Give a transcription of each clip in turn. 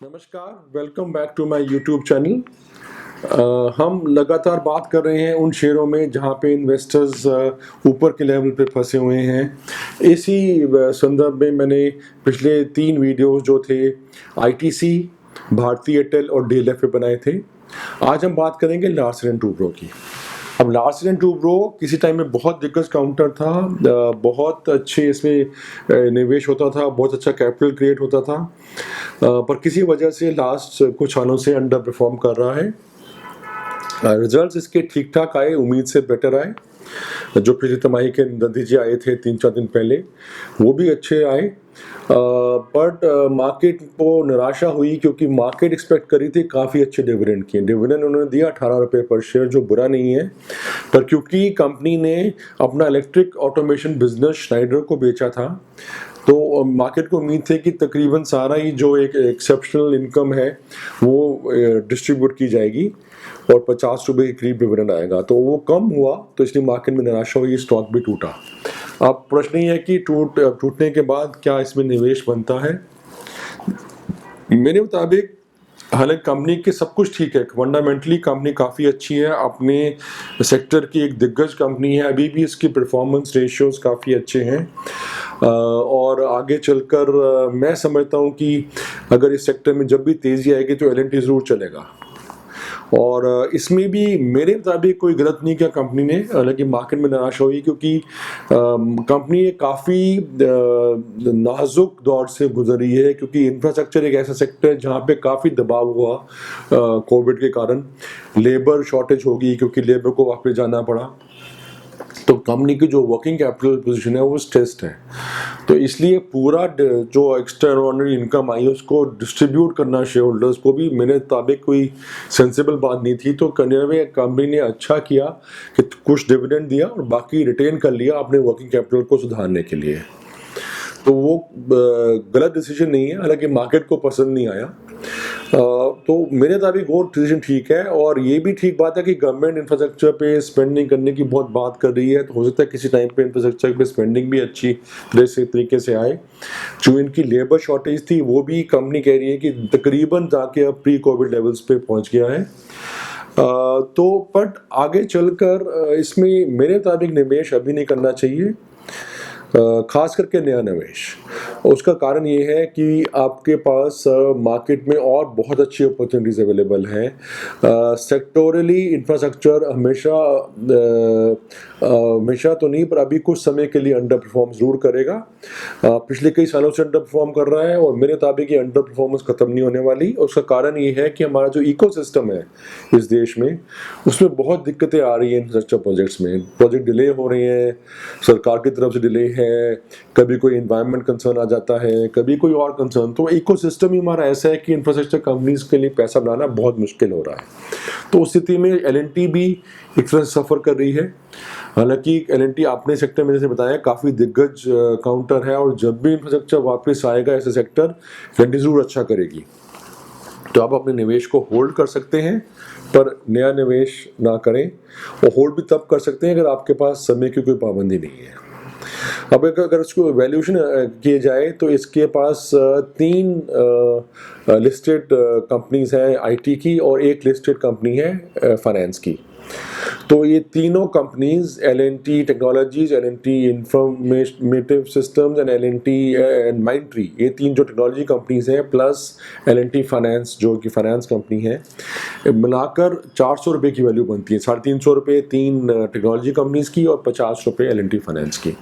नमस्कार, welcome back to my YouTube channel. हम लगातार बात कर रहे हैं उन शेयरों में जहां पे इन्वेस्टर्स ऊपर के लेवल पे फंसे हुए हैं। इसी संदर्भ में मैंने पिछले 3 वीडियोस जो थे आईटीसी, भारती एयरटेल और डीएलएफ पे बनाए थे। आज हम बात करेंगे लार्सन एंड टूब्रो की। अब लार्सन एंड टूब्रो किसी टाइम में बहुत दिग्गज काउंटर था, बहुत अच्छे इसमें निवेश होता था, बहुत अच्छा कैपिटल क्रिएट होता था, पर किसी वजह से लास्ट कुछ सालों से अंडर परफॉर्म कर रहा है। रिजल्ट्स इसके ठीक ठाक आए, उम्मीद से बेटर आए। जो पिछली तिमाही के नतीजे आए थे 3-4 दिन पहले, वो भी अच्छे आए, बट मार्केट को निराशा हुई क्योंकि मार्केट एक्सपेक्ट करी थी काफ़ी अच्छे डिविडेंड की। डिविडेंड उन्होंने दिया 18 रुपये पर शेयर, जो बुरा नहीं है, पर क्योंकि कंपनी ने अपना इलेक्ट्रिक ऑटोमेशन बिजनेस श्नाइडर को बेचा था, तो मार्केट को उम्मीद थी कि तकरीबन सारा ही जो एक एक्सेप्शनल इनकम है वो डिस्ट्रीब्यूट की जाएगी और 50 रुपये के करीब डिविडेंड आएगा। तो वो कम हुआ, तो इसलिए मार्केट में निराशा हुई, स्टॉक भी टूटा। अब प्रश्न ये है कि टूटने के बाद क्या इसमें निवेश बनता है। मेरे मुताबिक हालांकि कंपनी के सब कुछ ठीक है, फंडामेंटली कंपनी काफ़ी अच्छी है, अपने सेक्टर की एक दिग्गज कंपनी है, अभी भी इसकी परफॉर्मेंस रेशियोज काफ़ी अच्छे हैं, और आगे चलकर मैं समझता हूँ कि अगर इस सेक्टर में जब भी तेज़ी आएगी तो एल&टी ज़रूर चलेगा। और इसमें भी मेरे मुताबिक कोई गलत नहीं किया कंपनी ने, हालांकि मार्केट में निराशा हुई क्योंकि कंपनी काफ़ी नाजुक दौर से गुजरी है, क्योंकि इंफ्रास्ट्रक्चर एक ऐसा सेक्टर है जहाँ पे काफ़ी दबाव हुआ कोविड के कारण। लेबर शॉर्टेज होगी क्योंकि लेबर को वापस जाना पड़ा, तो कंपनी की जो वर्किंग कैपिटल पोजीशन है वो स्ट्रेस्ड है। तो इसलिए पूरा जो एक्स्ट्राऑर्डिनरी इनकम आई उसको डिस्ट्रीब्यूट करना शेयर होल्डर्स को भी मेरे मुताबिक कोई सेंसिबल बात नहीं थी। तो कंपनी ने अच्छा किया कि कुछ डिविडेंड दिया और बाकी रिटेन कर लिया अपने वर्किंग कैपिटल को सुधारने के लिए। तो वो गलत डिसीजन नहीं है, हालांकि मार्केट को पसंद नहीं आया। तो मेरे मुताबिक वो डिसीजन ठीक है, और ये भी ठीक बात है कि गवर्नमेंट इंफ्रास्ट्रक्चर पे स्पेंडिंग करने की बहुत बात कर रही है, तो हो सकता है किसी टाइम पे इंफ्रास्ट्रक्चर पे स्पेंडिंग भी अच्छी तरीके से आए। जो इनकी लेबर शॉर्टेज थी वो भी कंपनी कह रही है कि तकरीबन जाके अब प्री कोविड लेवल्स पे पहुंच गया है। तो बट आगे चलकर इसमें मेरे मुताबिक निवेश अभी नहीं करना चाहिए, खास करके नया निवेश। उसका कारण ये है कि आपके पास मार्केट में और बहुत अच्छी अपॉर्चुनिटीज़ अवेलेबल हैं। सेक्टोरली इंफ्रास्ट्रक्चर हमेशा तो नहीं, पर अभी कुछ समय के लिए अंडर परफॉर्म ज़रूर करेगा। पिछले कई सालों से अंडर परफॉर्म कर रहा है, और मेरे मुताबिक ये अंडर परफॉर्मेंस ख़त्म नहीं होने वाली। उसका कारण ये है कि हमारा जो इकोसिस्टम है इस देश में, उसमें बहुत दिक्कतें आ रही हैं। इंफ्रास्ट्रक्चर प्रोजेक्ट्स में प्रोजेक्ट डिले हो रहे हैं, सरकार की तरफ से डिले है, कभी कोई एनवायरनमेंट कंसर्न आ जाता है, कभी कोई और कंसर्न। तो इकोसिस्टम ही हमारा ऐसा है कि इंफ्रास्ट्रक्चर कंपनीज के लिए पैसा बनाना बहुत मुश्किल हो रहा है। तो उस स्थिति में एल&टी भी एक तरह से सफ़र कर रही है। हालांकि एल&टी अपने सेक्टर में जैसे बताया काफ़ी दिग्गज काउंटर है, और जब भी इंफ्रास्ट्रक्चर वापस आएगा ऐसे सेक्टर, एल&टी ज़रूर अच्छा करेगी। तो आप अपने निवेश को होल्ड कर सकते हैं, पर नया निवेश ना करें। और होल्ड भी तब कर सकते हैं अगर आपके पास समय की कोई पाबंदी नहीं है। अब अगर इसको वैल्यूएशन किए जाए तो इसके पास 3 लिस्टेड कंपनीज हैं आईटी की, और एक लिस्टेड कंपनी है फाइनेंस की। तो ये तीनों companies L&T technologies, L&T informative systems and L&T and Mindtree, ये 3 जो टेक्नोलॉजी कंपनीज हैं, प्लस एल&टी फाइनेंस जो कि फाइनेंस कंपनी है, मिलाकर 400 रुपये की वैल्यू बनती है। 350 रुपये 3 टेक्नोलॉजी कंपनीज की और 50 रुपये एल&टी फाइनेंस की।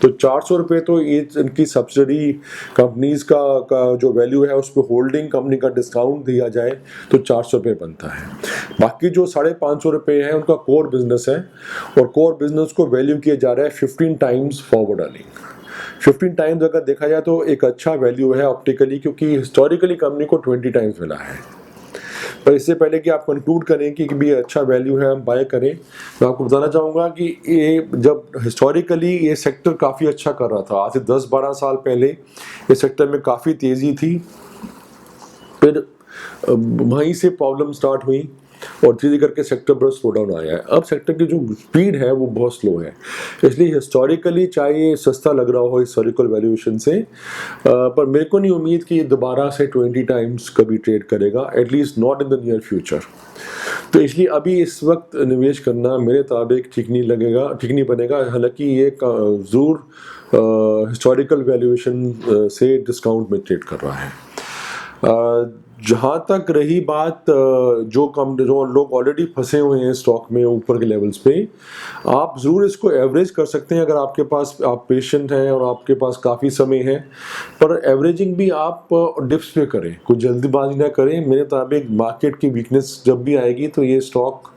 तो 400 रुपये तो ये इनकी सब्सिडी कंपनीज का जो वैल्यू है उस पर होल्डिंग कंपनी का डिस्काउंट दिया जाए तो 400 रुपये बनता है। बाकी जो 550 रुपये है उनका कोर बिजनेस है, और कोर बिजनेस को वैल्यू किया जा रहा है 15 टाइम्स फॉरवर्ड अर्निंग। 15 टाइम्स अगर देखा जाए तो एक अच्छा वैल्यू है ऑप्टिकली, क्योंकि हिस्टोरिकली कंपनी को 20 टाइम्स मिला है। पर इससे पहले कि आप कंक्लूड करें कि भी अच्छा वैल्यू है हम बाय करें, मैं आपको बताना चाहूँगा कि ये जब हिस्टोरिकली ये सेक्टर काफ़ी अच्छा कर रहा था, आज से 10-12 साल पहले ये सेक्टर में काफ़ी तेज़ी थी, फिर वहीं से प्रॉब्लम स्टार्ट हुई, और धीरे करके सेक्टर बड़ा स्लो डाउन आया है। अब सेक्टर की जो स्पीड है वो बहुत स्लो है, इसलिए हिस्टोरिकली चाहे ये सस्ता लग रहा हो हिस्टोरिकल वैल्यूएशन से, पर मेरे को नहीं उम्मीद कि ये दोबारा से 20 टाइम्स कभी ट्रेड करेगा, at least not in the near future. तो इसलिए अभी इस वक्त निवेश करना मेरे ताबिक ठीक नहीं लगेगा, ठीक नहीं बनेगा। हालांकि ये ज़रूर हिस्टोरिकल वैल्यूएशन से डिस्काउंट में ट्रेड कर रहा है। जहाँ तक रही बात जो लोग ऑलरेडी फंसे हुए हैं स्टॉक में ऊपर के लेवल्स पे, आप ज़रूर इसको एवरेज कर सकते हैं अगर आपके पास आप पेशेंट हैं और आपके पास काफ़ी समय है, पर एवरेजिंग भी आप डिप्स पे करें, कोई जल्दीबाजी ना करें। मेरे मुताबिक मार्केट की वीकनेस जब भी आएगी तो ये स्टॉक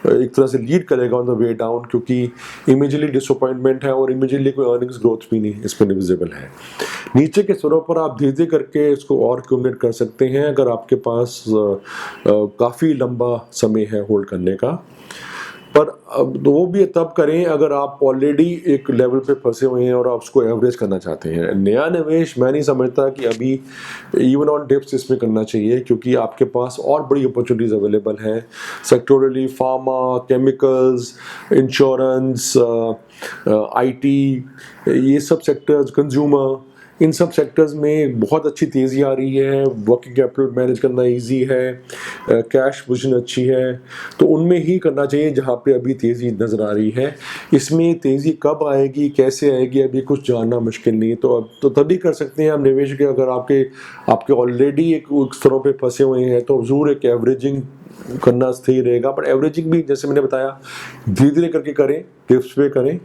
एक तरह से लीड करेगा ऑन द वे डाउन, क्योंकि इमीडिएटली डिसअपॉइंटमेंट है और इमीडिएटली कोई अर्निंग्स ग्रोथ भी नहीं इसमें विजिबल है। नीचे के स्तरों पर आप धीरे धीरे करके इसको और एक्यूमुलेट कर सकते हैं अगर आपके पास काफ़ी लंबा समय है होल्ड करने का। पर अब वो भी तब करें अगर आप ऑलरेडी एक लेवल पे फंसे हुए हैं और आप उसको एवरेज करना चाहते हैं। नया निवेश मैं नहीं समझता कि अभी इवन ऑन डिप्स इसमें करना चाहिए, क्योंकि आपके पास और बड़ी अपॉर्चुनिटीज़ अवेलेबल हैं सेक्टोरली, फार्मा, केमिकल्स, इंश्योरेंस, आईटी, ये सब सेक्टर्स, कंज्यूमर, इन सब सेक्टर्स में बहुत अच्छी तेज़ी आ रही है। वर्किंग कैपिटल मैनेज करना इजी है, कैश पोजीशन अच्छी है, तो उनमें ही करना चाहिए जहाँ पे अभी तेज़ी नज़र आ रही है। इसमें तेज़ी कब आएगी, कैसे आएगी, अभी कुछ जानना मुश्किल नहीं है। तो अब तो तभी कर सकते हैं आप निवेश के, अगर आपके ऑलरेडी एक स्तरों पे फंसे हुए हैं तो ज़रूर एक एवरेजिंग करना सही रहेगा। पर एवरेजिंग भी जैसे मैंने बताया धीरे धीरे करके करें, टिप्स पे करें।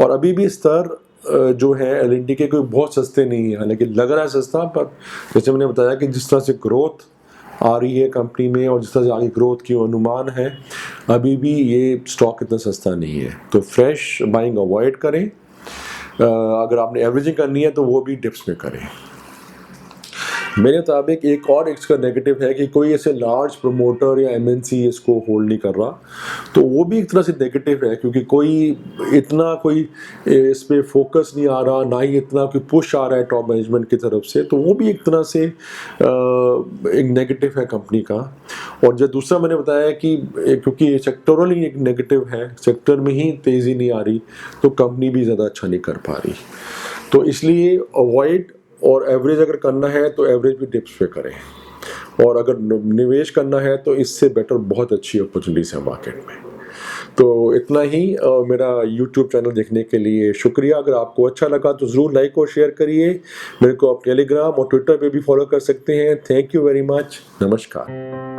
और अभी भी स्तर जो है एल&टी के कोई बहुत सस्ते नहीं है, हालांकि लग रहा है सस्ता, पर जैसे मैंने बताया कि जिस तरह से ग्रोथ आ रही है कंपनी में और जिस तरह से आगे ग्रोथ की अनुमान है, अभी भी ये स्टॉक इतना सस्ता नहीं है। तो फ्रेश बाइंग अवॉइड करें। अगर आपने एवरेजिंग करनी है तो वो भी डिप्स में करें। मेरे मुताबिक एक और इसका नेगेटिव है कि कोई ऐसे लार्ज प्रमोटर या एमएनसी इसको होल्ड नहीं कर रहा, तो वो भी एक तरह से नेगेटिव है, क्योंकि कोई इस पे फोकस नहीं आ रहा, ना ही इतना कोई पुश आ रहा है टॉप मैनेजमेंट की तरफ से, तो वो भी एक तरह से एक नेगेटिव है कंपनी का। और जो दूसरा मैंने बताया कि क्योंकि सेक्टरल ही एक नेगेटिव है, सेक्टर में ही तेज़ी नहीं आ रही, तो कंपनी भी ज़्यादा अच्छा नहीं कर पा रही। तो इसलिए अवॉइड, और एवरेज अगर करना है तो एवरेज भी डिप्स पे करें, और अगर निवेश करना है तो इससे बेटर बहुत अच्छी अपॉर्चुनिटीज़ है मार्केट में। तो इतना ही। मेरा यूट्यूब चैनल देखने के लिए शुक्रिया। अगर आपको अच्छा लगा तो ज़रूर लाइक और शेयर करिए। मेरे को आप टेलीग्राम और ट्विटर पे भी फॉलो कर सकते हैं। Thank you very much. नमस्कार।